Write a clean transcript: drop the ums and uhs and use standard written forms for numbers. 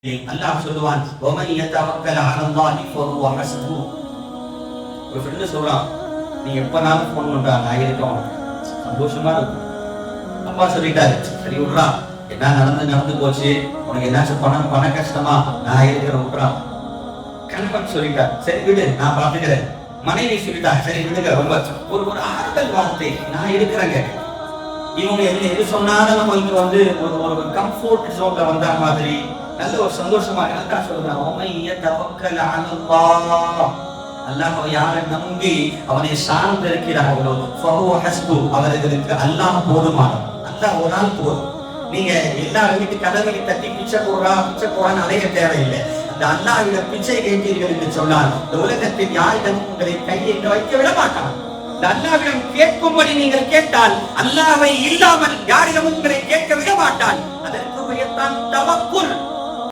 அல்லாஹ் சொல்லுவான் வமன் யதவக்கல் அலல்லாஹி ஃபஹுவ ஹஸ்புஹ். ஒரு ஃப்ரெண்ட் சொல்றான், நீ எப்பனாலும் ஃபோன் பண்றா, நான் இருக்கேன், சந்தோஷமா இருக்கும். அப்பா சொல்லிட்டாரு, சரி விட்றா, என்ன நடந்து போச்சு, உனக்கு என்னாச்சும் பண கஷ்டமா, நான் இருக்கிறேன் விட்றா. கணவன் சொல்லிட்டார், சரி விடு, நான் பார்த்துக்கிறேன். மனைவி சொல்லிட்டா, சரி விடுங்க, ரொம்ப ஒரு ஆறுதல் வார்த்தை, நான் இருக்கிறேங்க. இவங்க எது சொன்னாலும் நம்மளுக்கு ஒரு கம்ஃபோர்ட் ஜோன்ல வந்த மாதிரி நல்ல ஒரு சந்தோஷமா தான் சொல்றாங்க. அல்லாஹ் யாரை நம்பி அவனை சார்ந்து இருக்கிறார்களோ அவர்களுக்கு அல்லாஹ் போதுமானவன். அல்லாஹ் ஒரு நாள் போதும். நீங்க எல்லாரும் வீட்டு கதவை தட்டி பிச்சை போறான்னு அலைய தேவையில்லை. அந்த அல்லாஹ்விடம் பிச்சை கேட்டீர்கள் என்று சொன்னால் இந்த உலகத்தில் யாரிடம் உங்களை கையை வைக்க விட மாட்டான். இந்த அல்லாஹ்விடம் கேட்கும்படி நீங்கள் கேட்டால் அல்லாஹ்வை இல்லாமல் யாரிடம் உங்களை கேட்க விட மாட்டான். அதற்கு பெயர்தான் தவக்குல்.